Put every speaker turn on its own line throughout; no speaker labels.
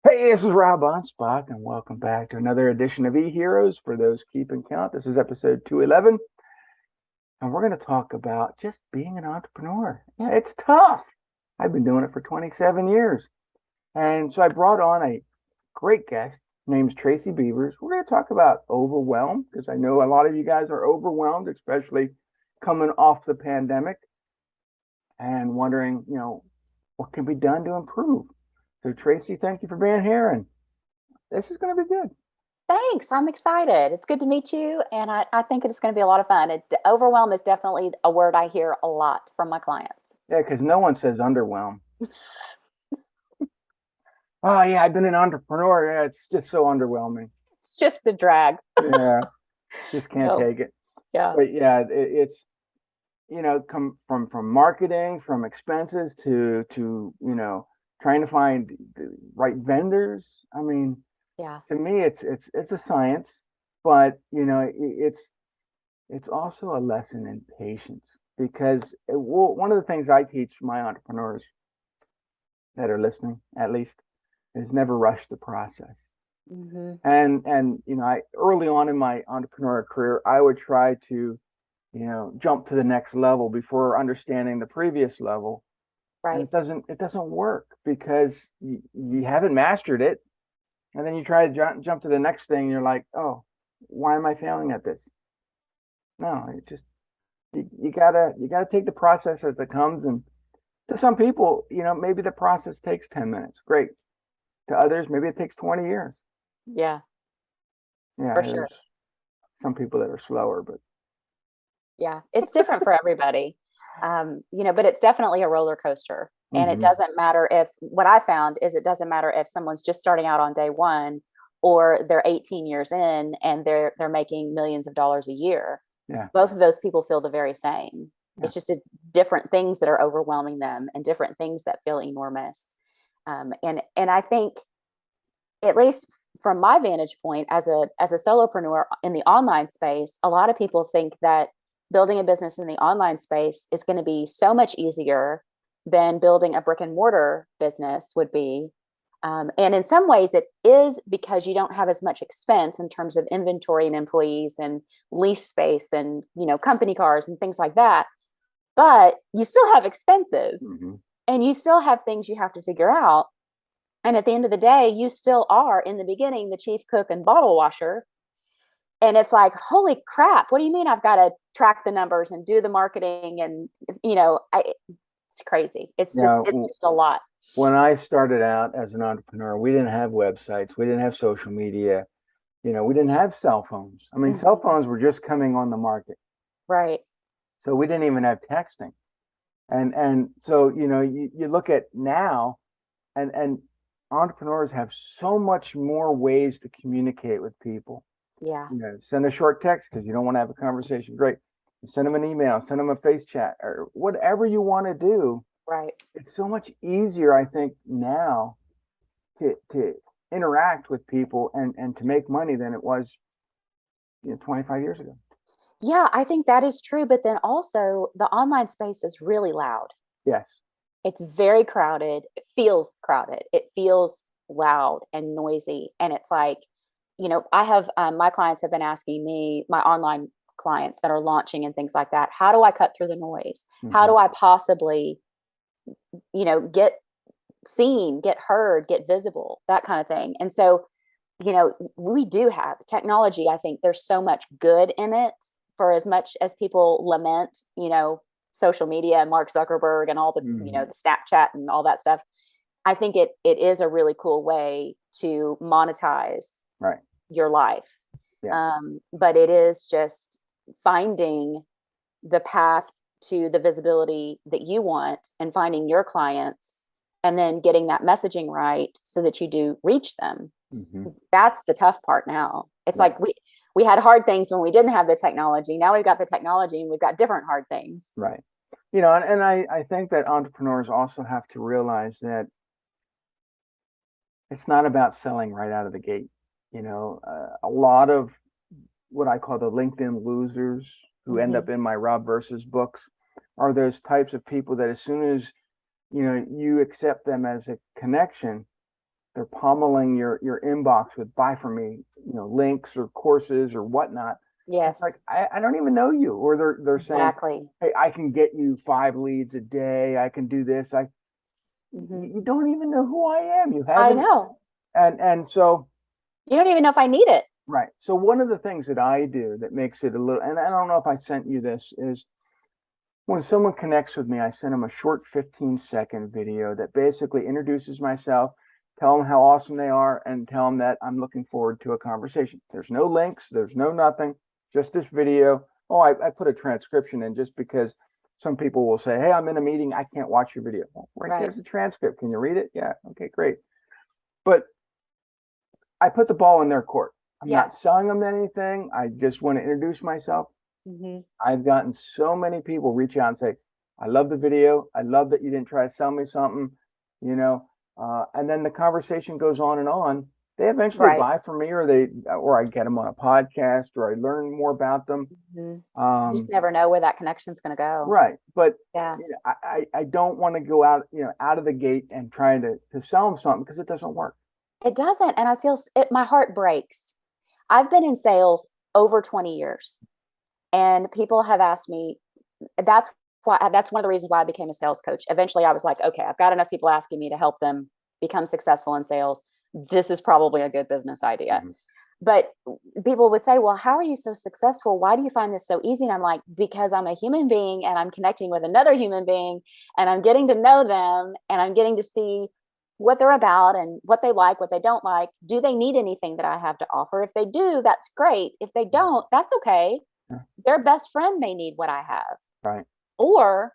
Hey, this is Rob Anspach, and welcome back to another edition of eHeroes for those keeping count. This is episode 211, and we're going to talk about just being an entrepreneur. Yeah, it's tough. I've been doing it for 27 years. And so I brought on a great guest named Tracy Beavers. We're going to talk about overwhelm because I know a lot of you guys are overwhelmed, especially coming off the pandemic and wondering, what can be done to improve. So, Tracy, thank you for being here, and this is going to be good.
Thanks. I'm excited. It's good to meet you. And I think it's going to be a lot of fun. Overwhelm is definitely a word I hear a lot from my clients.
Yeah, because no one says underwhelm. Oh yeah, I've been an entrepreneur. Yeah, it's just so underwhelming.
It's just a drag.
Yeah, just can't
No,
take it.
yeah,
But yeah, it's come from marketing, from expenses to trying to find the right vendors. I mean,
yeah.
to me, it's a science, but it's also a lesson in patience because one of the things I teach my entrepreneurs that are listening, at least, is never rush the process.
Hmm.
And I early on in my entrepreneurial career, I would try to, jump to the next level before understanding the previous level. And it
Right.
doesn't work because you haven't mastered it. And then you try to jump to the next thing, and you're like, oh, why am I failing at this? No, it just you gotta take the process as it comes. And to some people, maybe the process takes 10 minutes. Great. To others, maybe it takes 20 years.
Yeah,
Yeah,
for sure.
there's some people that are slower, but
Yeah, it's different for everybody. But it's definitely a roller coaster. And it
hmm
doesn't matter if what I found is it doesn't matter if someone's just starting out on day one or they're 18 years in and they're making millions of dollars a year.
yeah,
Both of those people feel the very same.
yeah,
It's just different things that are overwhelming them and different things that feel enormous. And I think, at least from my vantage point as a solopreneur in the online space, a lot of people think that building a business in the online space is going to be so much easier than building a brick and mortar business would be. And in some ways, it is because you don't have as much expense in terms of inventory and employees and lease space and company cars and things like that. But you still have expenses
hmm
and you still have things you have to figure out. And at the end of the day, you still are in the beginning the chief cook and bottle washer. And it's like, holy crap, what do you mean I've got to track the numbers and do the marketing? And, it's crazy.
yeah.
It's just a lot.
When I started out as an entrepreneur, we didn't have websites, we didn't have social media, we didn't have cell phones. I mean, cell
Mm-hmm.
phones were just coming on the market,
Right.
so we didn't even have texting. And so you look at now, and entrepreneurs have so much more ways to communicate with people.
Yeah.
Send a short text because you don't want to have a conversation. Great. Send them an email, send them a face chat, or whatever you want to do.
Right.
It's so much easier, I think, now to interact with people and to make money than it was 25 years ago.
Yeah, I think that is true. But then also, the online space is really loud.
Yes.
It's very crowded. It feels crowded. It feels loud and noisy. And it's like, I have my clients have been asking me, my online clients that are launching and things like that, how do I cut through the noise? How
hmm
do I possibly, get seen, get heard, get visible, that kind of thing? And so, we do have technology. I think there's so much good in it for as much as people lament, social media and Mark Zuckerberg and all the,
hmm
the Snapchat and all that stuff. I think it is a really cool way to monetize
Right.
your life.
Yeah.
But it is just finding the path to the visibility that you want and finding your clients and then getting that messaging right so that you do reach them.
hmm
That's the tough part now. It's
Yeah.
like we had hard things when we didn't have the technology. Now we've got the technology and we've got different hard things.
Right. And I think that entrepreneurs also have to realize that it's not about selling right out of the gate. A lot of what I call the LinkedIn losers who end
Mm-hmm.
up in my Rob versus books are those types of people that as soon as you accept them as a connection, they're pummeling your inbox with buy from me, links or courses or whatnot. It's
Yes,
like I don't even know you, or they're saying,
exactly.
hey, I can get you 5 leads a day. I can do this. I
Hmm.
You don't even know who I am. You
I
haven't,
know.
and so
You don't even know if I need it.
right. So one of the things that I do that makes it a little, and I don't know if I sent you this, is when someone connects with me, I send them a short 15-second video that basically introduces myself, tell them how awesome they are, and tell them that I'm looking forward to a conversation. There's no links, there's no nothing, just this video. Oh, I put a transcription in just because some people will say, hey, I'm in a meeting, I can't watch your video. Well, right
Right.
there's the transcript. Can you read it? Yeah. Okay, great. But I put the ball in their court. I'm
Yeah.
not selling them anything. I just want to introduce myself.
Hmm.
I've gotten so many people reach out and say, I love the video. I love that you didn't try to sell me something, you know. And then the conversation goes on and on. They eventually
Right.
buy from me, or I get them on a podcast, or I learn more about them.
Hmm. You just
Um,
never know where that connection's going to go.
right. But
Yeah.
I don't want to go out, out of the gate and trying to sell them something because it doesn't work.
It doesn't. And I feel it, my heart breaks. I've been in sales over 20 years, and people have asked me, that's that's one of the reasons why I became a sales coach. Eventually I was like, okay, I've got enough people asking me to help them become successful in sales. This is probably a good business idea.
Mm-hmm.
But people would say, well, how are you so successful? Why do you find this so easy? And I'm like, because I'm a human being and I'm connecting with another human being and I'm getting to know them and I'm getting to see what they're about and what they like, what they don't like. Do they need anything that I have to offer? If they do, that's great. If they don't, that's okay.
Yeah.
Their best friend may need what I have,
Right.
or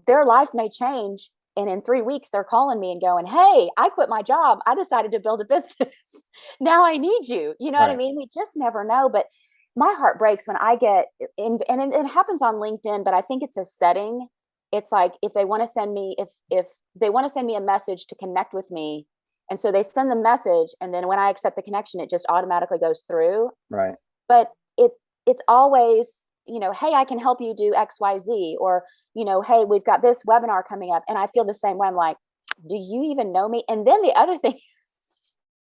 their life may change. And in 3 weeks, they're calling me and going, hey, I quit my job. I decided to build a business. Now I need you. You know what I
Right.
mean? We just never know. But my heart breaks when I get in, and it happens on LinkedIn, but I think it's a setting. It's like if they want to send me, if they want to send me a message to connect with me, and so they send the message, and then when I accept the connection, it just automatically goes through.
Right.
But it's always, hey, I can help you do XYZ, or hey, we've got this webinar coming up, and I feel the same way. I'm like, do you even know me? And then the other thing,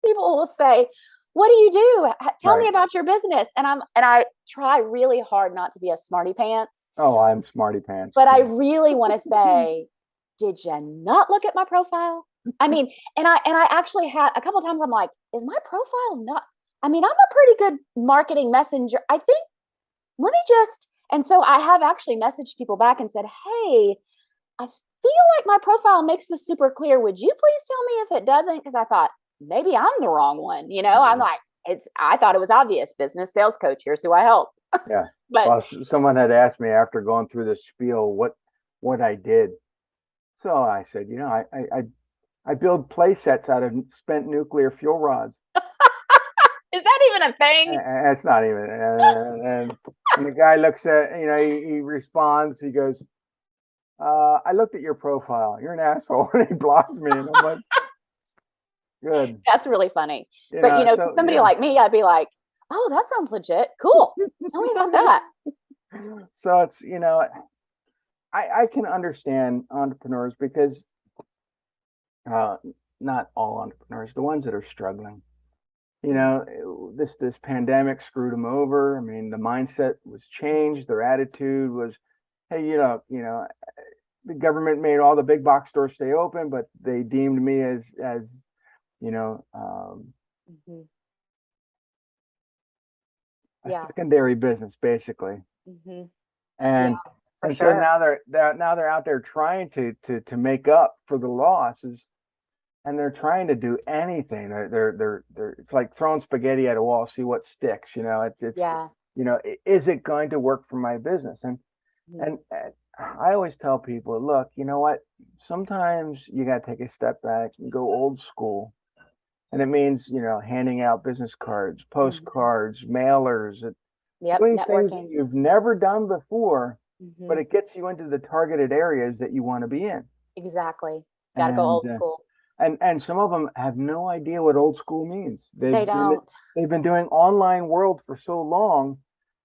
people will say, what do you do? Tell me
Right.
about your business. And I try really hard not to be a smarty pants,
Oh, I'm smarty pants
but I
too.
really want to say, did you not look at my profile? I mean, and I actually had a couple of times I'm like, is my profile not, I mean, I'm a pretty good marketing messenger. I think, let me just, and so I have actually messaged people back and said, hey, I feel like my profile makes this super clear. Would you please tell me if it doesn't? Because I thought maybe I'm the wrong one. I'm
Mhm.
like, I thought it was obvious. Business sales coach. Here's who I help.
Yeah.
But
Well, someone had asked me after going through the spiel what I did. So I said, I build play sets out of spent nuclear fuel rods.
is that even a thing?
It's not even. And the guy looks at, he responds. He goes, I looked at your profile. You're an asshole. And he blocked me. And I'm like, good.
That's really funny. But to
So
somebody
yeah.
like me, I'd be like, oh, that sounds legit. Cool. Tell me about that.
So it's, I can understand entrepreneurs because uh, not all entrepreneurs, the ones that are struggling. This pandemic screwed them over. I mean, the mindset was changed. Their attitude was, hey, the government made all the big box stores stay open, but they deemed me as you know um,
Mm-hmm.
a
Yeah.
secondary business, basically.
Mm-hmm. Yeah,
And
for
so
sure.
now they're out there trying to make up for the losses, and they're trying to do anything. They're it's like throwing spaghetti at a wall, see what sticks.
Yeah.
Is it going to work for my business?
Mm-hmm.
And I always tell people, look, you know what? Sometimes you got to take a step back and go old school. And it means, handing out business cards,
Mm-hmm.
postcards, mailers,
Yep.
doing things that
Networking.
you've never done before, but
Mm-hmm.
it gets you into the targeted areas that you want to be in.
Exactly. Got to go
And
old school.
some of them have no idea what old school means.
They don't.
They've been doing online world for so long,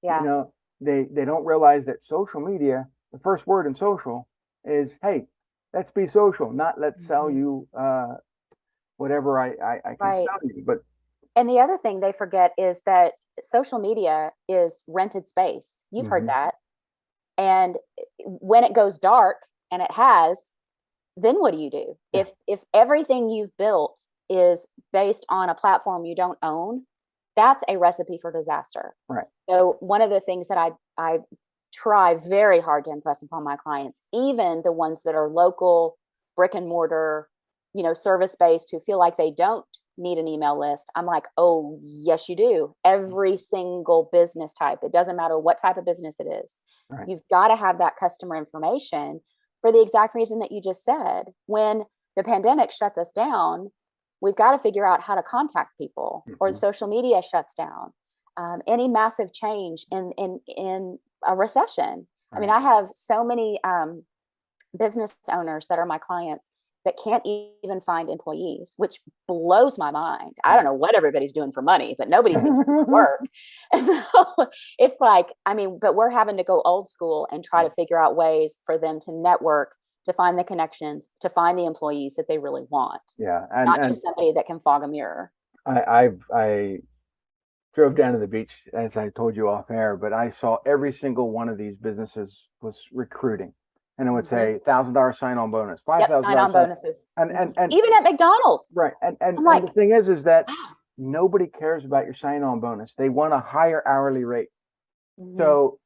you
Yeah.
know, they don't realize that social media, the first word in social is, hey, let's be social, not let's sell
Mm-hmm.
you whatever I can
Right.
sell you. But
And the other thing they forget is that social media is rented space. You've heard
hmm
that. And when it goes dark, and it has, then what do you do?
yeah,
If everything you've built is based on a platform you don't own, that's a recipe for disaster.
right.
So one of the things that I try very hard to impress upon my clients, even the ones that are local, brick and mortar, service based, who feel like they don't need an email list, I'm like, oh yes, you do. Every single business type, it doesn't matter what type of business it is,
Right.
you've got to have that customer information for the exact reason that you just said. When the pandemic shuts us down, we've got to figure out how to contact people, or
hmm
social media shuts down. Any massive change in a recession. I mean,
Right.
I have so many business owners that are my clients that can't even find employees, which blows my mind. I don't
Right.
know what everybody's doing for money, but nobody seems to work. And so it's like, I mean, but we're having to go old school and try to figure out ways for them to network, to find the connections, to find the employees that they really want,
Yeah.
not
And
just somebody that can fog a mirror.
I drove down to the beach, as I told you off air, but I saw every single one of these businesses was recruiting, and it would
Mm-hmm.
say $1,000 sign-on bonus, five
Yep,
thousand
sign
dollars
on
sign,
bonuses.
and
Mm-hmm. Even at McDonald's.
right,
I'm
and
like,
the thing is that
wow.
nobody cares about your sign-on bonus. They want a higher hourly rate.
Mm-hmm.
So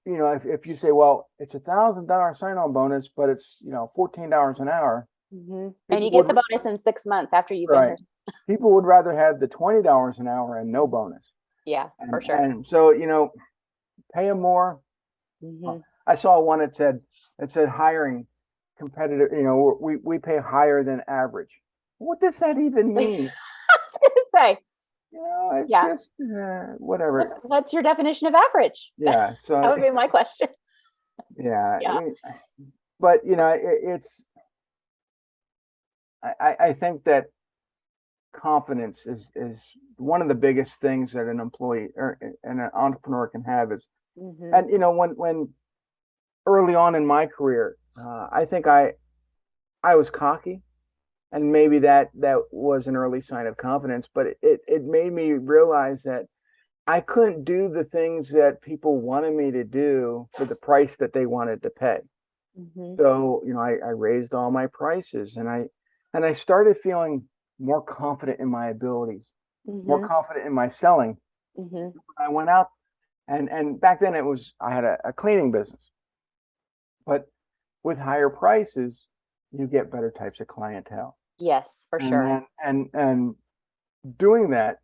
if you say, well, it's $1,000 sign-on bonus, but it's $14 an hour,
Mm-hmm. And
people
you get the
would
bonus in 6 months after you've been
right,
here.
people would rather have the $20 an hour and no bonus.
Yeah, for sure.
And so pay them more.
Mm-hmm.
I saw one that said hiring competitive. We pay higher than average. What does that even
I
mean?
was gonna say,
It's
yeah.
just whatever.
What's your definition of average?
Yeah.
That
So
would be my question.
yeah,
Yeah.
but it's I think that confidence is one of the biggest things that an employee or an entrepreneur can have is,
Mm-hmm.
and when early on in my career, I think I was cocky, and maybe that was an early sign of confidence, but it made me realize that I couldn't do the things that people wanted me to do for the price that they wanted to pay.
Mm-hmm.
So I raised all my prices, and I started feeling more confident in my abilities, more
Mm-hmm.
confident in my selling.
Mm-hmm.
I went out, and back then I had a cleaning business, but with higher prices you get better types of clientele.
Yes, for
And
sure.
then and doing that,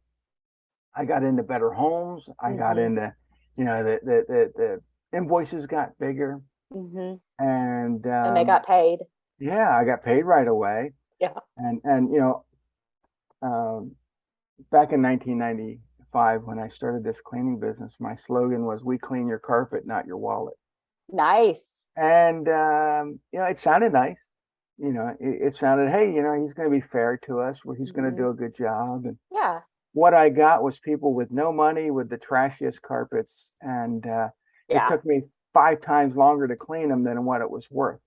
I got into better homes. I got
Mm-hmm.
into, the invoices got bigger,
Mm-hmm.
and
And they got paid.
yeah, I got paid right away.
Yeah.
And um, back in 1995, when I started this cleaning business, my slogan was, "We clean your carpet, not your wallet."
Nice.
And it sounded nice. It sounded, hey, he's going to be fair to us, where he's going to
Mm-hmm.
do a good job. And
Yeah.
what I got was people with no money with the trashiest carpets, and it
Yeah.
took me 5 times longer to clean them than what it was worth.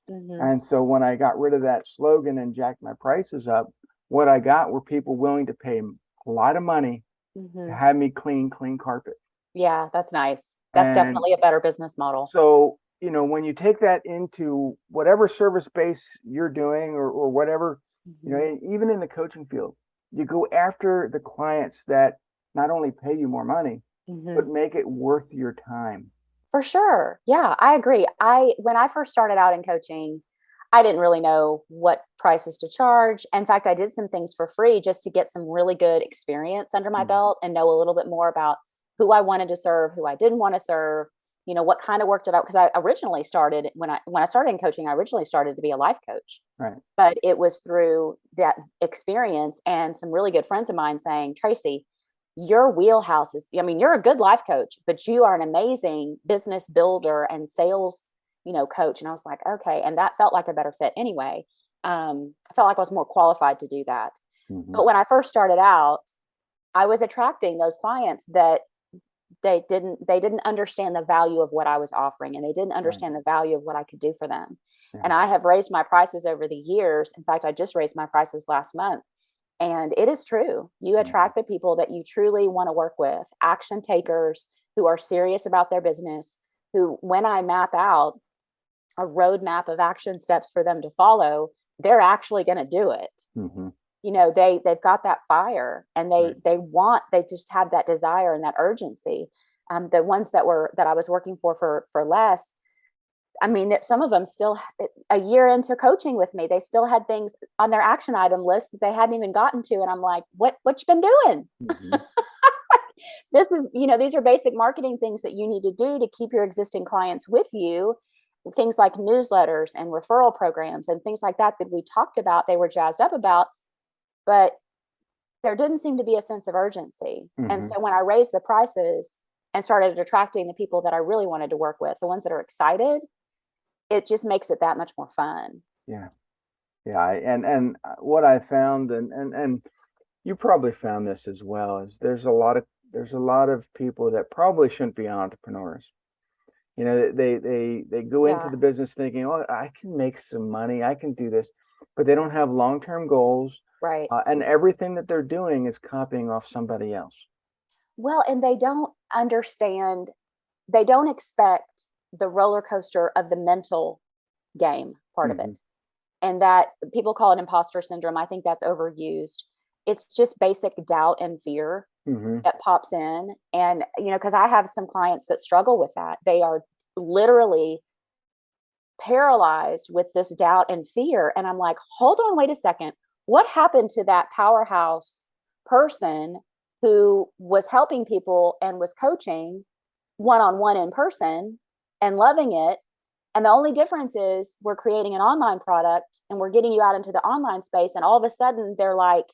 Mm-hmm.
And so when I got rid of that slogan and jacked my prices up, what I got were people willing to pay a lot of money to
Mm-hmm.
have me clean carpet.
Yeah, that's nice. That's
And
definitely a better business model.
so, when you take that into whatever service base you're doing, or whatever,
Mm-hmm.
even in the coaching field, you go after the clients that not only pay you more money,
Mm-hmm.
but make it worth your time.
For sure. Yeah, I agree. When I first started out in coaching, I didn't really know what prices to charge. In fact, I did some things for free just to get some really good experience under my
Mhm.
belt and know a little bit more about who I wanted to serve, who I didn't want to serve, what kind of work did I, because I originally started when I started in coaching, I originally started to be a life coach.
Right.
But it was through that experience and some really good friends of mine saying, Tracy, your wheelhouse is, I mean, you're a good life coach, but you are an amazing business builder and sales, coach. And I was like, okay. And that felt like a better fit anyway. I felt like I was more qualified to do that.
hmm
But when I first started out, I was attracting those clients that they didn't understand the value of what I was offering, and they didn't
Right.
understand the value of what I could do for them.
Yeah.
And I have raised my prices over the years. In fact, I just raised my prices last month, And it is true. You attract the people that you truly want to work with, action takers who are serious about their business, who, when I map out a roadmap of action steps for them to follow, they're actually going to do it.
Mm-hmm.
They've got that fire, and they just have that desire and that urgency. The ones that I was working for less, I mean, that some of them still, a year into coaching with me, they still had things on their action item list that they hadn't even gotten to. And I'm like, what you been doing? Mm-hmm. These are basic marketing things that you need to do to keep your existing clients with you. Things like newsletters and referral programs and things like that we talked about, they were jazzed up about, but there didn't seem to be a sense of urgency. Mm-hmm. And so when I raised the prices and started attracting the people that I really wanted to work with, the ones that are excited, it just makes it that much more fun.
Yeah. And what I found, and you probably found this as well, is there's a lot of people that probably shouldn't be entrepreneurs. They go into the business thinking, oh, I can make some money, I can do this, but they don't have long-term goals.
Right.
And everything that they're doing is copying off somebody else.
Well, and they don't understand, they don't expect the roller coaster of the mental game part of it. And that people call it imposter syndrome. I think that's overused. It's just basic doubt and fear that pops in. And, because I have some clients that struggle with that. They are literally paralyzed with this doubt and fear. And I'm like, hold on, wait a second. What happened to that powerhouse person who was helping people and was coaching one-on-one in person and loving it? And the only difference is we're creating an online product and we're getting you out into the online space. And all of a sudden they're like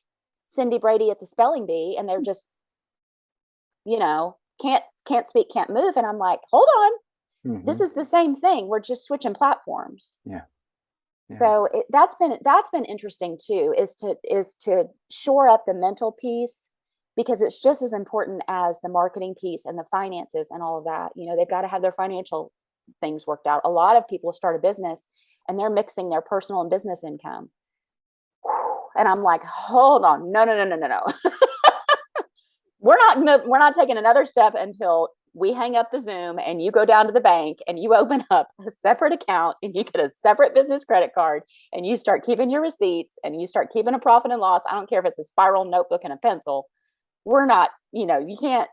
Cindy Brady at the spelling bee, and they're just, can't speak, can't move. And I'm like, hold on, this is the same thing. We're just switching platforms.
Yeah.
So that's been interesting too, is to shore up the mental piece, because it's just as important as the marketing piece and the finances and all of that. They've got to have their financial things worked out. A lot of people start a business and they're mixing their personal and business income. And I'm like, hold on, no. We're not taking another step until we hang up the Zoom and you go down to the bank and you open up a separate account and you get a separate business credit card and you start keeping your receipts and you start keeping a profit and loss. I don't care if it's a spiral notebook and a pencil. We're not, you can't,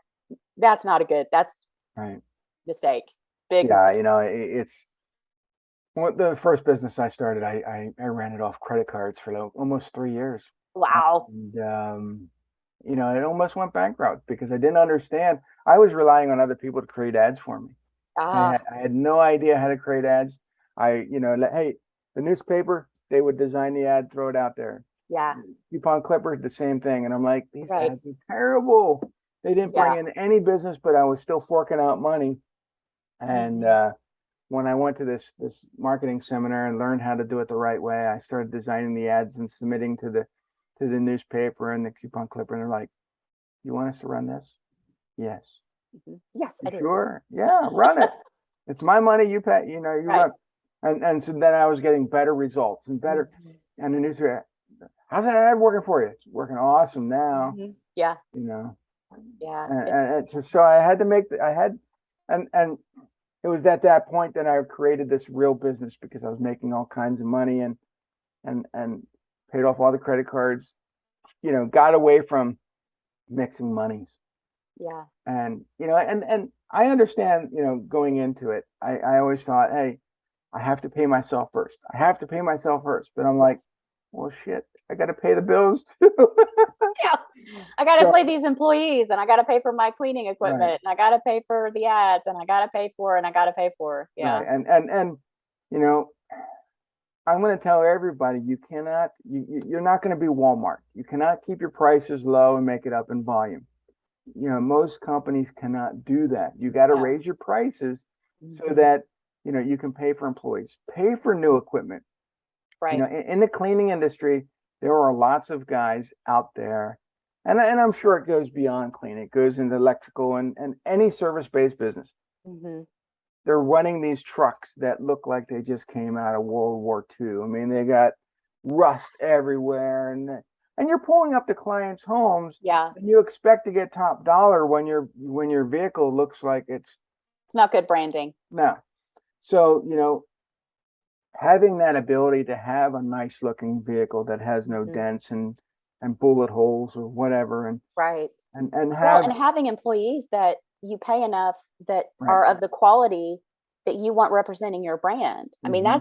that's
right.
Mistake. Big mistake.
It's the first business I started, I ran it off credit cards for almost 3 years.
Wow.
And, it almost went bankrupt because I didn't understand. I was relying on other people to create ads for me. I had no idea how to create ads. Hey, the newspaper, they would design the ad, throw it out there.
Yeah.
Coupon clippers, the same thing. And I'm like, these ads are terrible. They didn't bring in any business, but I was still forking out money. And when I went to this marketing seminar and learned how to do it the right way, I started designing the ads and submitting to the newspaper and the coupon clipper. And they're like, "You want us to run this?" Yes.
Yes, I do.
Sure. Yeah, run it. It's my money. You pay. You run. And so then I was getting better results and better. And the newspaper, how's that ad working for you? It's working awesome now.
Yeah.
Yeah. And so I had to make and it was at that point that I created this real business, because I was making all kinds of money and paid off all the credit cards, got away from mixing monies.
Yeah.
And, and I understand, going into it, I always thought, hey, I have to pay myself first. But I'm like, well, shit, I got to pay the bills too.
Yeah. I got to pay these employees, and I got to pay for my cleaning equipment, and I got to pay for the ads, and I got to pay for. Yeah.
Right. And I'm going to tell everybody, you're not going to be Walmart. You cannot keep your prices low and make it up in volume. Most companies cannot do that. You got to raise your prices so that, you can pay for employees, pay for new equipment.
Right.
In the cleaning industry, there are lots of guys out there, and I'm sure it goes beyond cleaning. It goes into electrical and any service-based business. They're running these trucks that look like they just came out of World War II. I mean, they got rust everywhere, and and you're pulling up to clients' homes,
Yeah.
and you expect to get top dollar when your vehicle looks like
It's not good branding.
no. So, having that ability to have a nice looking vehicle that has no
Mhm.
dents and bullet holes or whatever,
Right.
and
Well,
have
and having employees that you pay enough that
right.
are of the quality that you want representing your brand. I mean,
Hmm.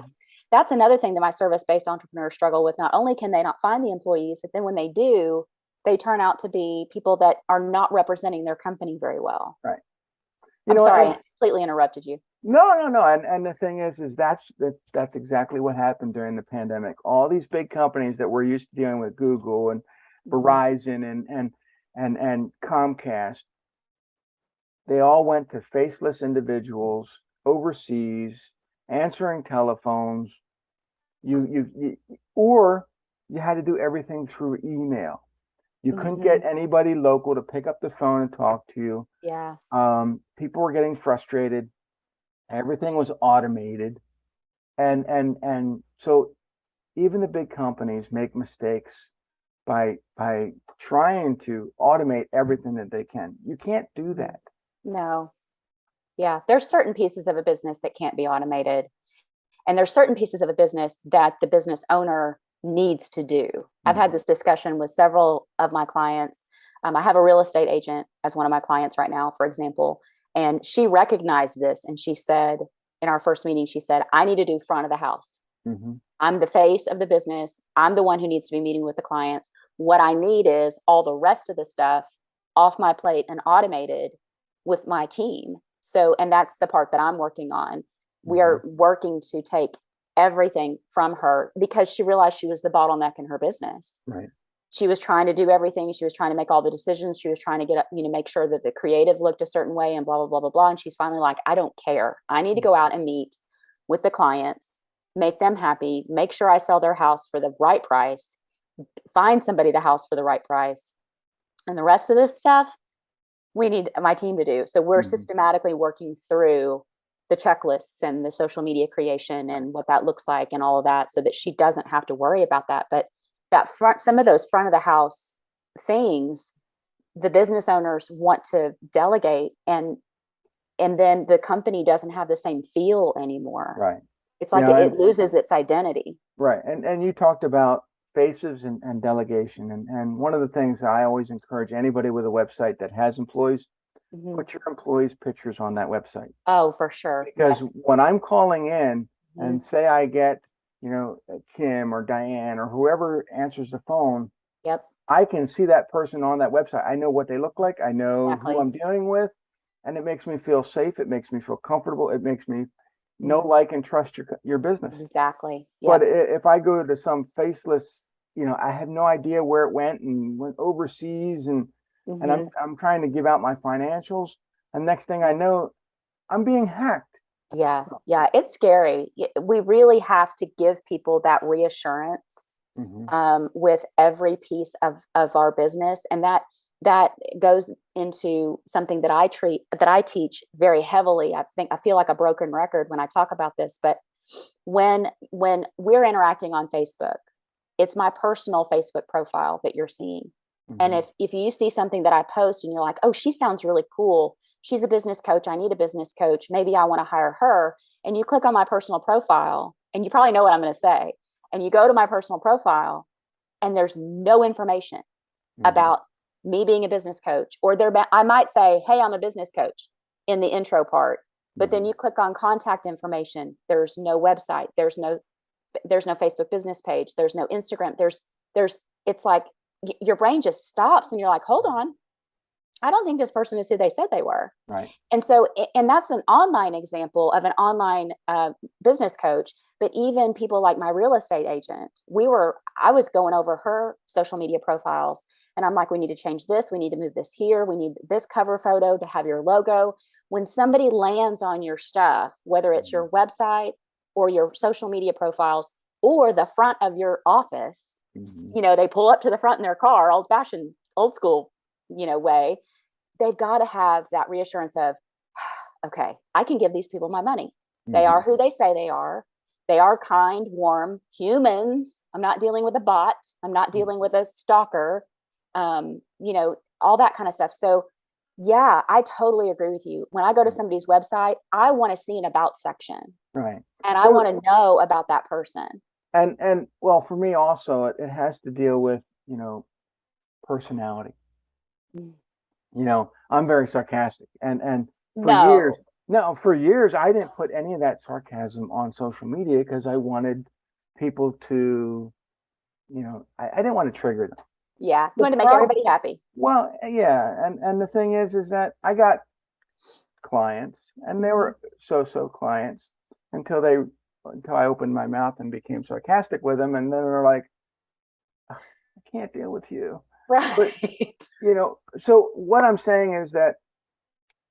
that's another thing that my service-based entrepreneurs struggle with. Not only can they not find the employees, but then when they do, they turn out to be people that are not representing their company very well.
Right.
I'm sorry,
And
I completely interrupted you.
no. And the thing is that's exactly what happened during the pandemic. All these big companies that we're used to dealing with, Google and
Mhm.
Verizon and Comcast, they all went to faceless individuals overseas answering telephones. Or you had to do everything through email. You couldn't
Mhm.
get anybody local to pick up the phone and talk to you.
Yeah.
People were getting frustrated. Everything was automated, and so even the big companies make mistakes by trying to automate everything that they can. You can't do
Mhm.
that.
No. Yeah, there's certain pieces of a business that can't be automated. And there's certain pieces of a business that the business owner needs to do. I've had
Mhm.
this discussion with several of my clients. I have a real estate agent as one of my clients right now, for example, and she recognized this and she said in our first meeting, she said, I need to do front of the house.
Mhm.
I'm the face of the business. I'm the one who needs to be meeting with the clients. What I need is all the rest of the stuff off my plate and automated with my team. So, and that's the part that I'm working on. We
Mhm.
are working to take everything from her because she realized she was the bottleneck in her business.
Right.
She was trying to do everything. She was trying to make all the decisions. She was trying to get, make sure that the creative looked a certain way and blah, blah, blah, blah, blah. And she's finally like, I don't care. I need to go out and meet with the clients, make them happy, make sure I sell their house for the right price, find somebody the house for the right price. And the rest of this stuff, we need my team to do. So we're
Mhm.
systematically working through the checklists and the social media creation
Right.
and what that looks like and all of that so that she doesn't have to worry about that. But that front, some of those front of the house things, the business owners want to delegate and then the company doesn't have the same feel anymore.
Right.
It's
You
like
know,
it
and
loses its identity.
right. And you talked about faces and delegation. And one of the things I always encourage anybody with a website that has employees,
Mm-hmm.
put your employees' pictures on that website.
Oh, for sure.
Because
Yes.
when I'm calling in
Mm-hmm.
and say I get, Kim or Diane or whoever answers the phone,
Yep.
I can see that person on that website. I know what they look like. I know who
Exactly.
I'm dealing with, and it makes me feel safe. It makes me feel comfortable. It makes me know,
Mm-hmm.
like, and trust your business.
Exactly.
But
Yep.
if I go to some faceless, I have no idea where it went and went overseas, and
Mm-hmm.
I'm trying to give out my financials, and next thing I know, I'm being hacked.
Yeah, yeah, it's scary. We really have to give people that reassurance
Hmm.
with every piece of our business, and that goes into something that I teach very heavily. I feel like a broken record when I talk about this, but when we're interacting on Facebook, it's my personal Facebook profile that you're seeing. And
Hmm.
if you see something that I post and you're like, "Oh, she sounds really cool. She's a business coach. I need a business coach. Maybe I want to hire her." And you click on my personal profile, and you probably know what I'm going to say. And you go to my personal profile, and there's no information
Hmm.
about me being a business coach. Or I might say, "Hey, I'm a business coach" in the intro part. But then
Hmm.
you click on contact information. There's no website. There's no Facebook business page. There's no Instagram. There's it's like your brain just stops and you're like, hold on, I don't think this person is who they said they were.
Right.
And so, and that's an online example of an online business coach. But even people like my real estate agent, I was going over her social media profiles and I'm like, we need to change this. We need to move this here. We need this cover photo to have your logo. When somebody lands on your stuff, whether it's
Hmm.
your website or your social media profiles or the front of your office,
Hmm.
they pull up to the front in their car, old fashioned, old school, way, they've got to have that reassurance of, okay, I can give these people my money. They are
Hmm.
who they say they are. They are kind, warm humans. I'm not dealing with a bot. I'm not dealing with a stalker. All that kind of stuff. So yeah, I totally agree with you. When I go to somebody's website, I want to see an about section.
Right.
And I
Well,
want to know about that person.
and well, for me also, it has to deal with, personality.
Mm.
I'm very sarcastic, and for years,
No.
no, for years, I didn't put any of that sarcasm on social media because I wanted people to, I didn't want to trigger them.
Yeah. You
The
want to make
problem,
everybody happy.
well, yeah, and the thing is that I got clients, and they
Mhm.
were so clients until they until I opened my mouth and became sarcastic with them, and then they're like, I can't deal with you. But
Right.
so what I'm saying is that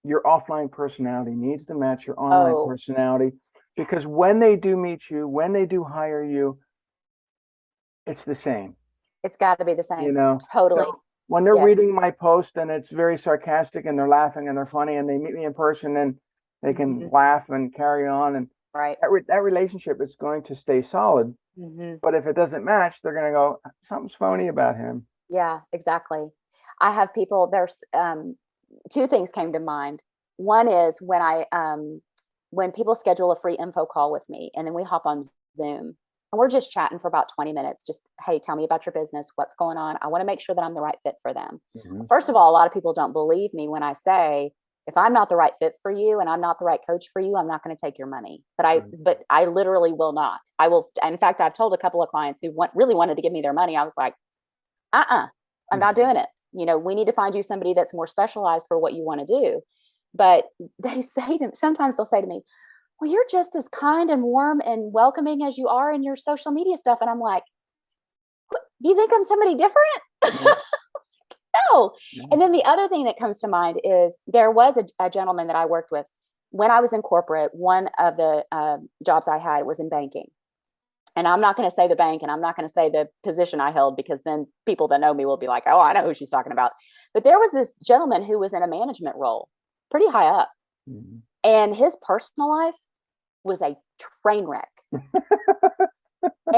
your offline personality needs to match your online
Oh,
personality, because
yes.
when they do meet you, when they do hire you, it's the same,
It's got to be the
you
same.
know.
Totally.
So when they're
Yes.
reading my post and it's very sarcastic and they're laughing and they're funny and they meet me in person and they can
Mhm.
laugh and carry on, and
Right.
that relationship is going to stay solid.
Hmm.
But if it doesn't match, they're going to go, something's phony about him.
Yeah, exactly. I have people, there's two things came to mind. One is when people schedule a free info call with me and then we hop on Zoom and we're just chatting for about 20 minutes. Just, hey, tell me about your business. What's going on? I want to make sure that I'm the right fit for them.
Mm-hmm.
First of all, a lot of people don't believe me when I say, if I'm not the right fit for you and I'm not the right coach for you, I'm not going to take your money. But I literally will not. I will. In fact, I've told a couple of clients who really wanted to give me their money. I was like, I'm not
Mm-hmm.
doing it. We need to find you somebody that's more specialized for what you want to do. But sometimes they'll say to me, well, you're just as kind and warm and welcoming as you are in your social media stuff. And I'm like, do you think I'm somebody different?
Yeah.
No.
Yeah.
And then the other thing that comes to mind is there was a gentleman that I worked with when I was in corporate. One of the jobs I had was in banking. And I'm not going to say the bank and I'm not going to say the position I held, because then people that know me will be like, oh, I know who she's talking about. But there was this gentleman who was in a management role pretty high up,
Mm-hmm.
and his personal life was a train wreck.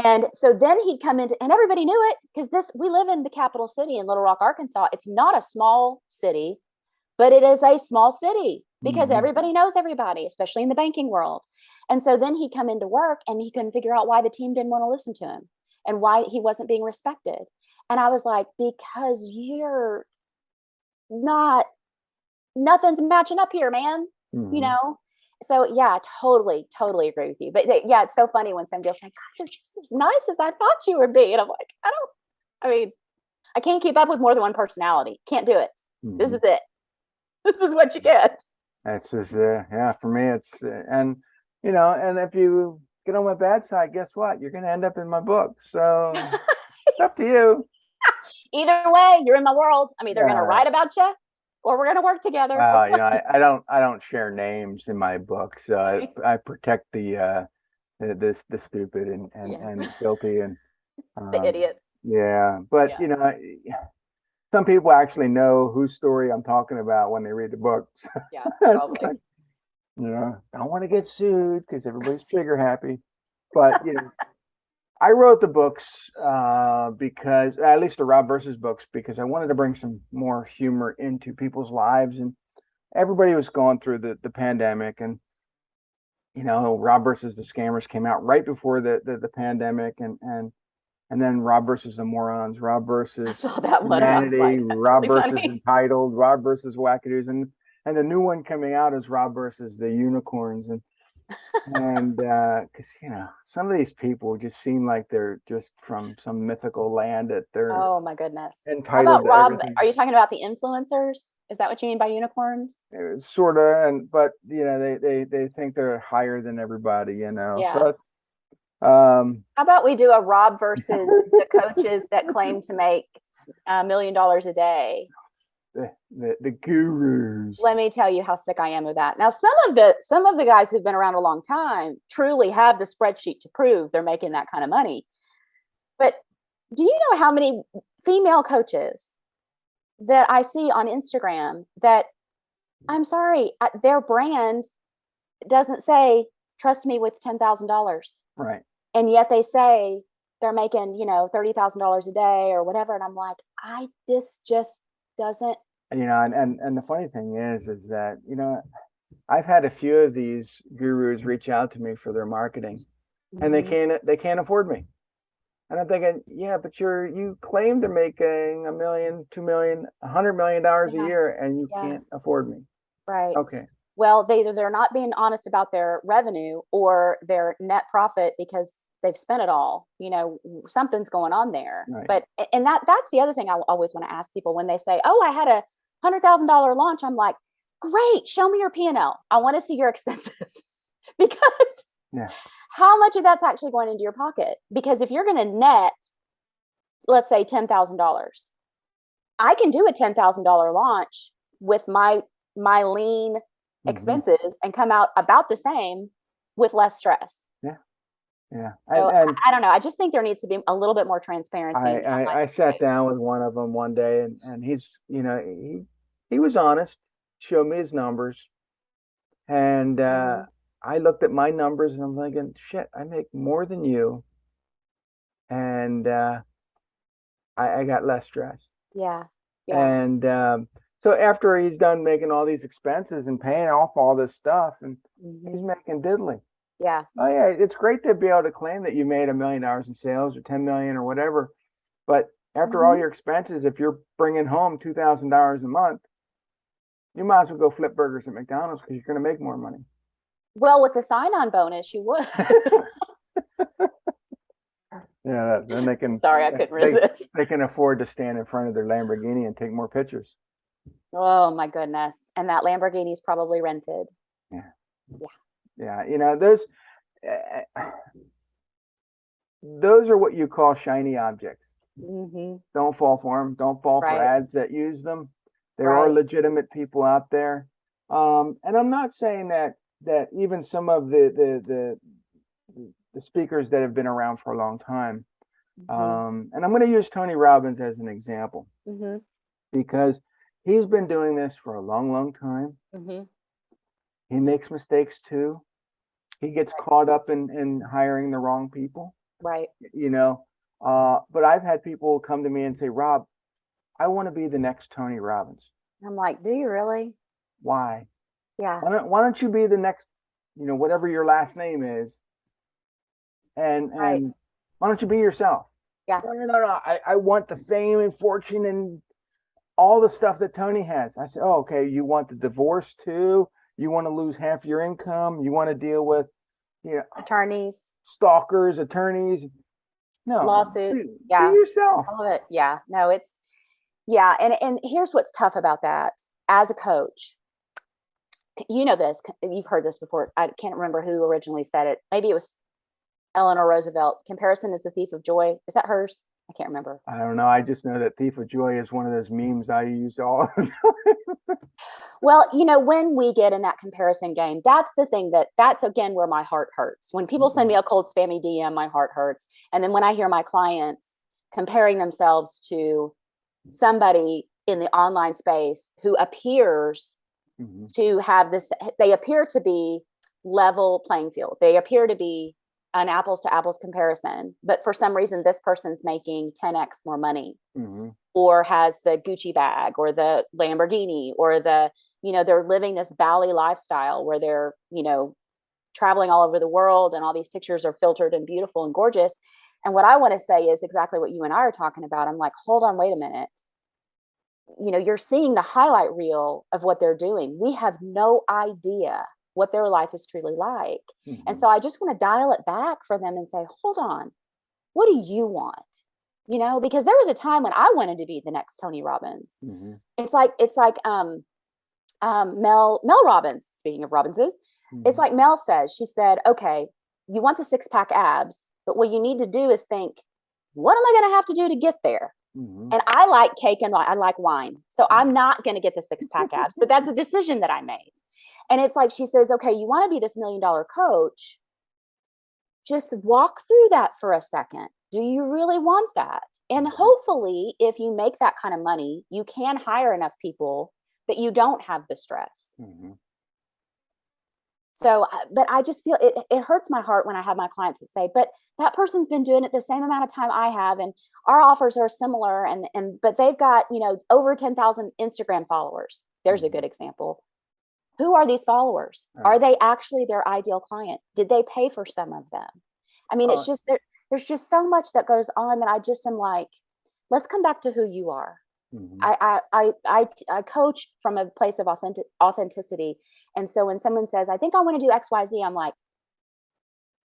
And so then he'd come into, and everybody knew it because we live in the capital city in Little Rock, Arkansas. It's not a small city, but it is a small city because
Mm-hmm.
everybody knows everybody, especially in the banking world. And so then he'd come into work and he couldn't figure out why the team didn't want to listen to him and why he wasn't being respected. And I was like, because you're not, nothing's matching up here, man. You
Mm-hmm.
know? So yeah, I totally agree with you. But yeah, it's so funny when somebody will say, God, you're just as nice as I thought you would be. And I'm like, I mean, I can't keep up with more than one personality. Can't do it. This
Mm-hmm.
is it. This is what you get.
That's just, yeah, for me, it's, and if you get on my bad side, guess what? You're going to end up in my book. So it's up to you.
Either way, you're in my world. I'm either going to
Uh,
write about you or we're going to work together.
I don't share names in my books.
Right.
I protect the stupid and
Yeah.
and guilty, and
The
um,
idiots.
yeah. But
Yeah.
some people actually know whose story I'm talking about when they read the book.
Yeah.
It's
Probably.
like, don't want to get sued because everybody's trigger happy. But I wrote the books because, at least the Rob versus books, because I wanted to bring some more humor into people's lives, and everybody was going through the pandemic, and Rob versus the scammers came out right before the pandemic, and then Rob versus the morons, Rob
I
versus
saw that one and I was
humanity,
like, that's
Rob
really
versus
funny.
entitled, Rob versus wackadoos, and the new one coming out is Rob versus the unicorns, and because some of these people just seem like they're just from some mythical land that they're
Oh my goodness. How
entitled
about
to
Rob?
everything.
Are you talking about the influencers? Is that what you mean by unicorns?
Sort of, but they think they're higher than everybody,
Yeah.
so
How about we do a Rob versus the coaches that claim to make $1 million a day?
the gurus.
Let me tell you how sick I am with that. Now, some of the guys who've been around a long time truly have the spreadsheet to prove they're making that kind of money. But do you know how many female coaches that I see on Instagram that, I'm sorry, their brand doesn't say trust me with $10,000.
Right.
And yet they say they're making, $30,000 a day or whatever. And I'm like, this just doesn't.
And the funny thing is that, I've had a few of these gurus reach out to me for their marketing, and they can't afford me. And I'm thinking, yeah, but you claim to making $1 million, 2 million, $100 million a year, and you can't afford me.
Right.
Okay.
Well, they're not being honest about their revenue or their net profit because they've spent it all. Something's going on there.
Right.
But that's the other thing I always want to ask people when they say, "Oh, I had a $100,000 launch." I'm like, "Great, show me your P&L. I want to see your expenses." Because how much of that's actually going into your pocket? Because if you're going to net, let's say $10,000, I can do a $10,000 launch with my lean expenses and come out about the same with less stress.
Yeah.
So I don't know. I just think there needs to be a little bit more transparency.
I sat down with one of them one day, and he's, he was honest, showed me his numbers, and I looked at my numbers, and I'm thinking, shit, I make more than you, and I got less stress.
Yeah.
And so after he's done making all these expenses and paying off all this stuff, and he's making diddly.
Yeah.
Oh yeah, it's great to be able to claim that you made $1 million in sales or 10 million or whatever, but after all your expenses, if you're bringing home $2,000 a month, you might as well go flip burgers at McDonald's because you're going to make more money.
Well, with the sign-on bonus, you would.
Yeah, then they can.
Sorry, I couldn't resist.
They can afford to stand in front of their Lamborghini and take more pictures.
Oh my goodness! And that Lamborghini is probably rented.
Yeah. Those are what you call shiny objects. Don't fall for them. Don't fall for ads that use them. There are legitimate people out there, and I'm not saying that even some of the speakers that have been around for a long time, and I'm going to use Tony Robbins as an example because he's been doing this for a long time. He makes mistakes too. He gets caught up in hiring the wrong people.
Right.
But I've had people come to me and say, Rob, I want to be the next Tony Robbins.
I'm like, do you really?
Why?
Yeah.
Why don't you be the next, whatever your last name is, and why don't you be yourself?
Yeah.
No. I want the fame and fortune and all the stuff that Tony has. I said, oh, okay. You want the divorce too? You want to lose half your income? You want to deal with,
attorneys,
stalkers, attorneys? No,
lawsuits.
Be yourself.
All of it. Yeah. No, and here's what's tough about that. As a coach, this, you've heard this before. I can't remember who originally said it. Maybe it was Eleanor Roosevelt. Comparison is the thief of joy. Is that hers? I can't remember.
I don't know. I just know that thief of joy is one of those memes I use all the time.
Well, when we get in that comparison game, that's the thing that's again where my heart hurts. When people send me a cold spammy DM, my heart hurts. And then when I hear my clients comparing themselves to somebody in the online space who appears to have this, they appear to be level playing field. They appear to be an apples to apples comparison, but for some reason, this person's making 10x more money or has the Gucci bag or the Lamborghini or they're living this Bali lifestyle where they're, traveling all over the world and all these pictures are filtered and beautiful and gorgeous. And what I want to say is exactly what you and I are talking about. I'm like, hold on, wait a minute. You're seeing the highlight reel of what they're doing. We have no idea what their life is truly like. And so I just want to dial it back for them and say, hold on, what do you want? Because there was a time when I wanted to be the next Tony Robbins. It's like Mel Robbins, speaking of Robinses, it's like Mel says, she said, okay, you want the 6-pack abs, but what you need to do is think, what am I going to have to do to get there? And I like cake and I like wine. So I'm not going to get the 6-pack abs, but that's a decision that I made. And it's like, she says, okay, you want to be this $1 million coach. Just walk through that for a second. Do you really want that? And hopefully, if you make that kind of money, you can hire enough people that you don't have the stress. So, but I just feel it hurts my heart when I have my clients that say, but that person's been doing it the same amount of time I have, and our offers are similar, but they've got, over 10,000 Instagram followers. There's a good example. Who are these followers? Are they actually their ideal client? Did they pay for some of them? I mean, it's just there's just so much that goes on that I just am like, let's come back to who you are.
Mm-hmm.
I coach from a place of authenticity. And so when someone says, I think I want to do XYZ, I'm like,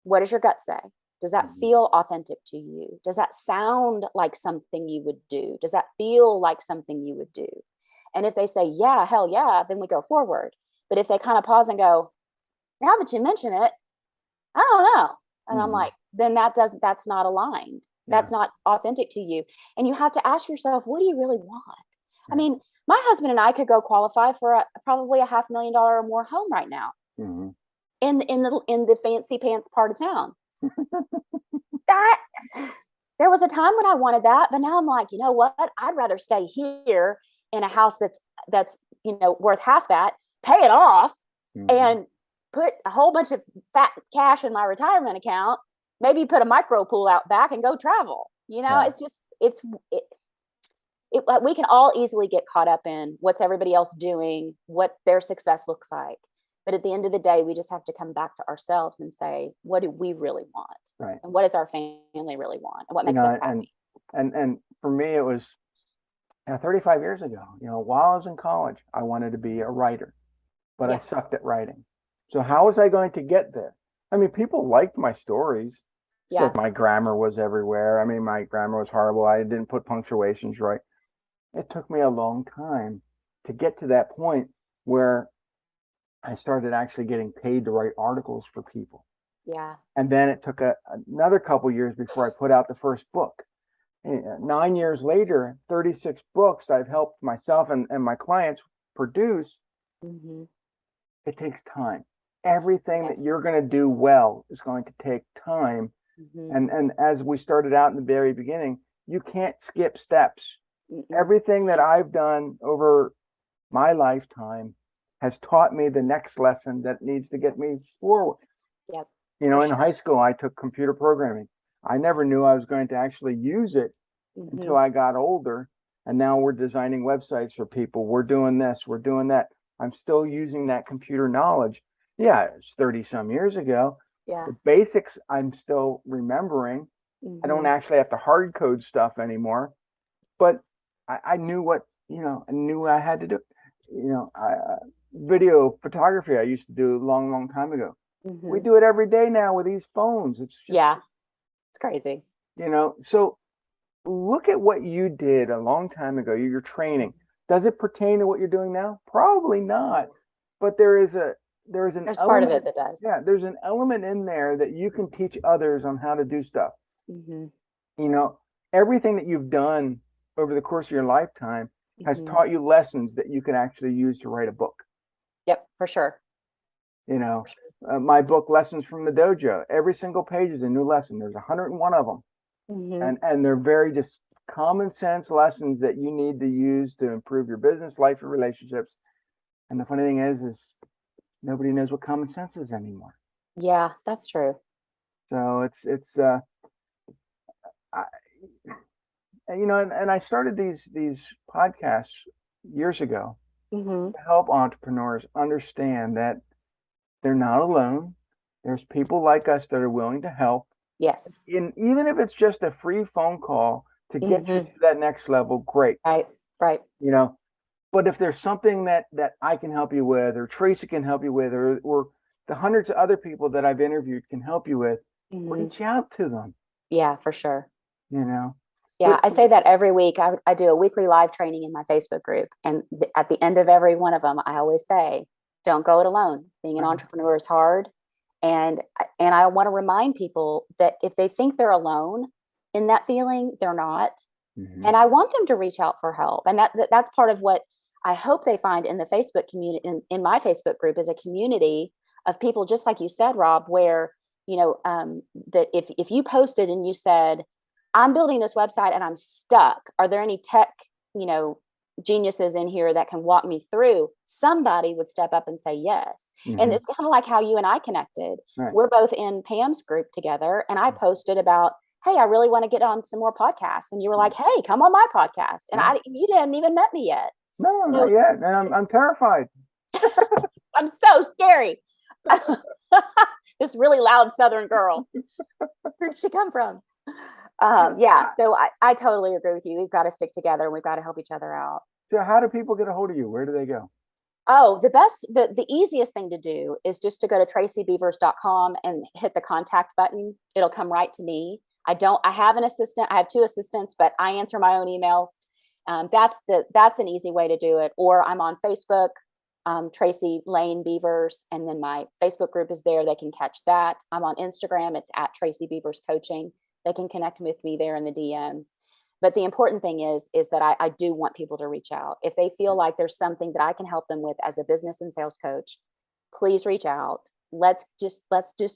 what does your gut say? Does that feel authentic to you? Does that sound like something you would do? Does that feel like something you would do? And if they say, yeah, hell yeah, then we go forward. But if they kind of pause and go, now that you mention it, I don't know. And I'm like, then that's not aligned. That's not authentic to you. And you have to ask yourself, what do you really want? I mean, my husband and I could go qualify for probably a $500,000 or more home right now in the fancy pants part of town. That there was a time when I wanted that, but now I'm like, you know what? I'd rather stay here in a house that's worth half that, pay it off, and put a whole bunch of fat cash in my retirement account, maybe put a micro pool out back and go travel. It's just we can all easily get caught up in what's everybody else doing, what their success looks like. But at the end of the day, we just have to come back to ourselves and say, what do we really want?
Right.
And what does our family really want? And what makes us happy?
And for me, it was 35 years ago, while I was in college, I wanted to be a writer, but I sucked at writing. So how was I going to get there? I mean, people liked my stories. Said my grammar was everywhere. I mean, my grammar was horrible. I didn't put punctuations right. It took me a long time to get to that point where I started actually getting paid to write articles for people.
Yeah.
And then it took another couple years before I put out the first book. 9 years later, 36 books I've helped myself and my clients produce. It takes time. Everything that you're going to do well is going to take time. And as we started out in the very beginning, you can't skip steps. Everything that I've done over my lifetime has taught me the next lesson that needs to get me forward.
Yep.
In high school, I took computer programming. I never knew I was going to actually use it until I got older. And now we're designing websites for people. We're doing this, we're doing that. I'm still using that computer knowledge. Yeah, it's 30 some years ago.
Yeah.
The basics I'm still remembering. I don't actually have to hard code stuff anymore, but I knew what, I knew I had to do. Video photography I used to do a long, long time ago. We do it every day now with these phones. It's just,
it's crazy.
So look at what you did a long time ago. Your training. Does it pertain to what you're doing now? Probably not. But there's an element,
part of it that does.
Yeah, there's an element in there that you can teach others on how to do stuff. Everything that you've done over the course of your lifetime has taught you lessons that you can actually use to write a book.
Yep, for sure.
My book, Lessons from the Dojo, every single page is a new lesson. There's 101 of them. And they're very just common sense lessons that you need to use to improve your business, life, and relationships. And the funny thing is nobody knows what common sense is anymore.
Yeah, that's true.
So and I started these podcasts years ago to help entrepreneurs understand that they're not alone. There's people like us that are willing to help.
Yes.
And even if it's just a free phone call to get you to that next level, great.
Right.
But if there's something that I can help you with, or Tracy can help you with, or the hundreds of other people that I've interviewed can help you with, reach out to them.
Yeah, for sure.
Yeah,
I say that every week. I do a weekly live training in my Facebook group. And at the end of every one of them, I always say, don't go it alone. Being an entrepreneur is hard. And I want to remind people that if they think they're alone in that feeling, they're not. And I want them to reach out for help. And that's part of what I hope they find in the Facebook community, in my Facebook group, is a community of people, just like you said, Rob, where, that if you posted and you said, I'm building this website and I'm stuck, are there any tech, geniuses in here that can walk me through, somebody would step up and say yes. And
Mm-hmm.
it's kind of like how you and I connected.
Right.
We're both in Pam's group together, and I posted about, hey, I really want to get on some more podcasts. And you were like, hey, come on my podcast. And
Yeah.
you hadn't even met me yet.
No, not
So
yet. And I'm terrified.
I'm so scary. This really loud Southern girl. Where'd she come from? Yeah, so I totally agree with you. We've got to stick together and we've got to help each other out.
So how do people get a hold of you? Where do they go?
Oh, the easiest thing to do is just to go to tracybeavers.com and hit the contact button. It'll come right to me. I have an assistant. I have two assistants, but I answer my own emails. That's an easy way to do it. Or I'm on Facebook, Tracy Lane Beavers, and then my Facebook group is there. They can catch that. I'm on Instagram. It's at Tracy Beavers Coaching. They can connect with me there in the DMs. But the important thing is that I do want people to reach out. If they feel like there's something that I can help them with as a business and sales coach, please reach out. Let's just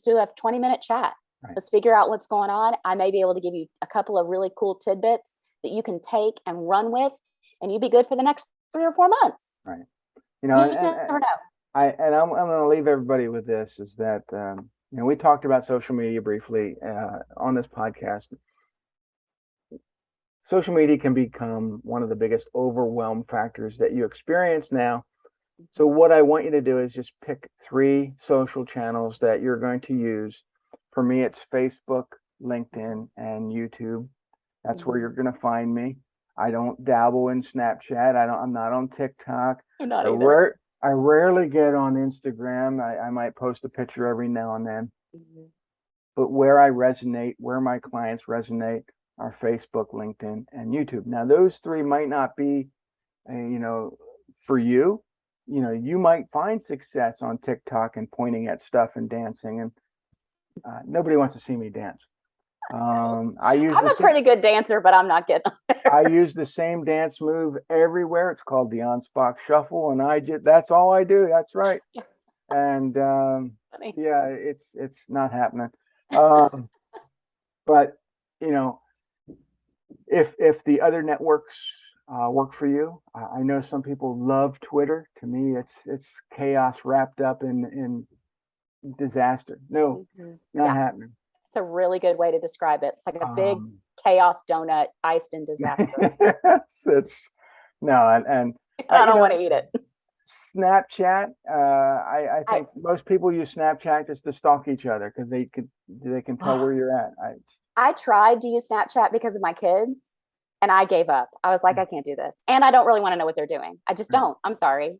do a 20-minute chat.
Right.
Let's figure out what's going on. I may be able to give you a couple of really cool tidbits that you can take and run with, and you'd be good for the next 3 or 4 months.
Right. You know,
you just never know.
I'm going to leave everybody with this, is that, we talked about social media briefly on this podcast. Social media can become one of the biggest overwhelm factors that you experience now. So what I want you to do is just pick 3 social channels that you're going to use. For me, it's Facebook, LinkedIn, and YouTube. That's where you're going to find me. I don't dabble in Snapchat. I'm not on TikTok.
I'm not either.
I rarely get on Instagram. I might post a picture every now and then. But where I resonate, where my clients resonate, are Facebook, LinkedIn, and YouTube. Now, those 3 might not be, for you. You might find success on TikTok and pointing at stuff and dancing, and nobody wants to see me dance. I'm a
pretty good dancer, but I'm not getting on there.
I use the same dance move everywhere. It's called the Anspach shuffle, and that's all I do. That's right. And yeah, it's not happening. But if the other networks work for you, I know some people love Twitter. To me, it's chaos wrapped up in disaster. No, not happening.
It's a really good way to describe it. It's like a big chaos donut iced in disaster.
And
I don't want to eat it.
Snapchat. I think most people use Snapchat just to stalk each other because they can tell where you're at.
I tried to use Snapchat because of my kids, and I gave up. I was like, I can't do this, and I don't really want to know what they're doing. I just don't. I'm sorry.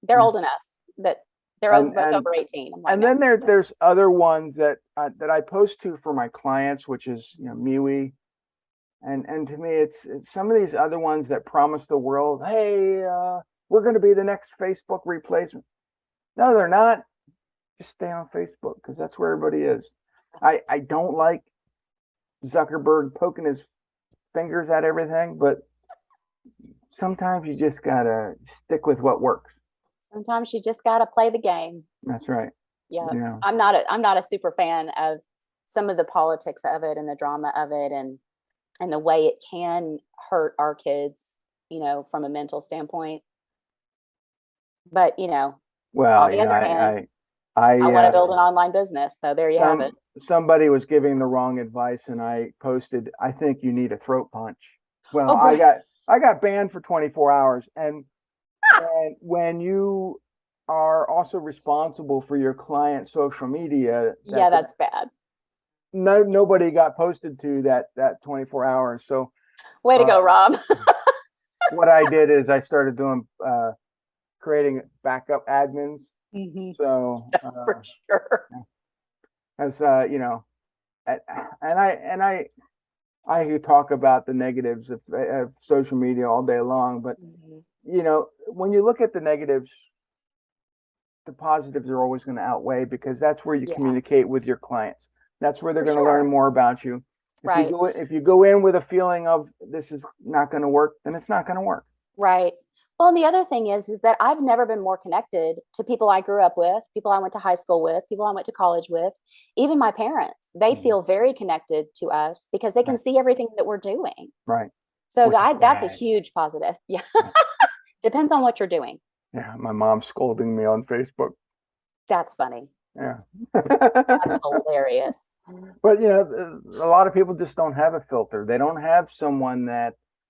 They're old enough that they're over 18. I'm like,
and then there's other ones that I post to for my clients, which is MeWe, and to me it's some of these other ones that promise the world, hey, we're going to be the next Facebook replacement. No, they're not. Just stay on Facebook because that's where everybody is. I don't like Zuckerberg poking his fingers at everything, but sometimes you just gotta stick with what works.
Sometimes you just gotta play the game.
That's right.
Yeah. I'm not a super fan of some of the politics of it and the drama of it and the way it can hurt our kids, from a mental standpoint. But
well,
on the other hand, I want to build an online business. So there you have it.
Somebody was giving the wrong advice, and I posted, I think you need a throat punch. Well, I got banned for 24 hours, and when you are also responsible for your client's social media,
that's bad.
Nobody got posted to that 24 hours. So
way to go, Rob.
What I did is I started doing creating backup admins. So
for sure.
As I could talk about the negatives of social media all day long, but when you look at the negatives, the positives are always going to outweigh, because that's where you communicate with your clients. That's where they're going to learn more about you. If you go in with a feeling of this is not going to work, then it's not going to work.
Right. Well, and the other thing is that I've never been more connected to people I grew up with, people I went to high school with, people I went to college with, even my parents. They feel very connected to us because they can see everything that we're doing.
Right.
So that's a huge positive. Yeah. Depends on what you're doing.
Yeah, my mom's scolding me on Facebook.
That's funny.
Yeah.
That's hilarious.
But a lot of people just don't have a filter. They don't have someone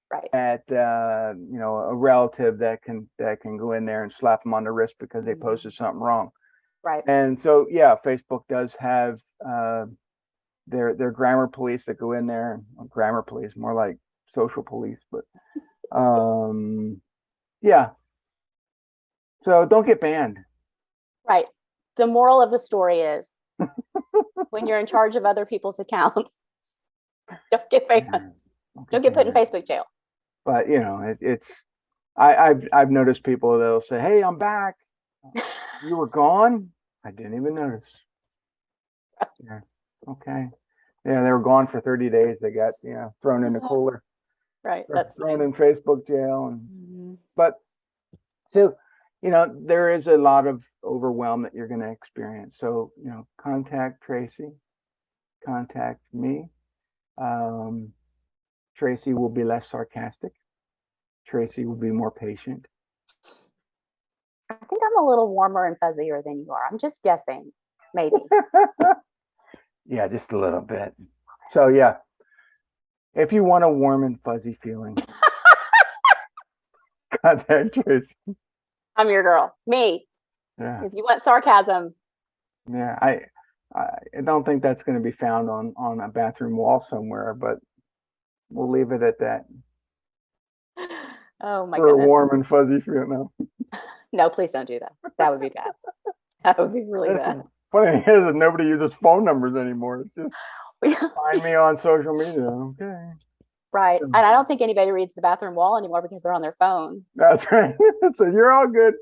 Right.
a relative that can go in there and slap them on the wrist because they posted something wrong.
Right.
And so, yeah, Facebook does have their grammar police that go in there. Well, grammar police, more like social police, but yeah. So don't get banned.
Right. The moral of the story is when you're in charge of other people's accounts, don't get banned. Don't get put in Facebook jail.
But I've noticed people that'll say, "Hey, I'm back. You were gone. I didn't even notice." Yeah. Okay. Yeah, they were gone for 30 days. They got thrown in the cooler.
Right. That's
thrown
right.
in Facebook jail. But so there is a lot of overwhelm that you're going to experience. So contact Tracy, contact me. Tracy will be less sarcastic. Tracy will be more patient.
I think I'm a little warmer and fuzzier than you are. I'm just guessing, maybe.
Yeah, just a little bit. So yeah, if you want a warm and fuzzy feeling, contact Tracy.
I'm your girl. Me.
Yeah.
If you want sarcasm.
Yeah, I don't think that's going to be found on a bathroom wall somewhere, but we'll leave it at that.
Oh my
For a
goodness.
warm and fuzzy feeling.
No, please don't do that. That would be bad. That would be really bad.
Funny is that nobody uses phone numbers anymore. It's just find me on social media. Okay.
Right. And I don't think anybody reads the bathroom wall anymore because they're on their phone.
That's right. So you're all good.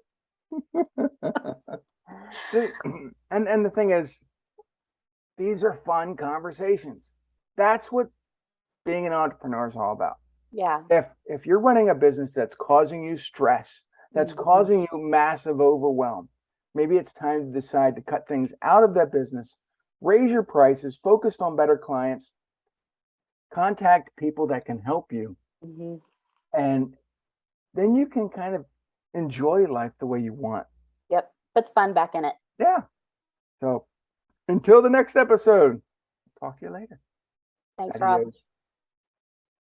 See, and the thing is, these are fun conversations. That's what being an entrepreneur is all about.
Yeah.
If you're running a business that's causing you stress, that's causing you massive overwhelm, maybe it's time to decide to cut things out of that business, raise your prices, focus on better clients, contact people that can help you, and then you can kind of enjoy life the way you want.
Yep. Put the fun back in it.
Yeah. So until the next episode, talk to you later.
Thanks, Rob.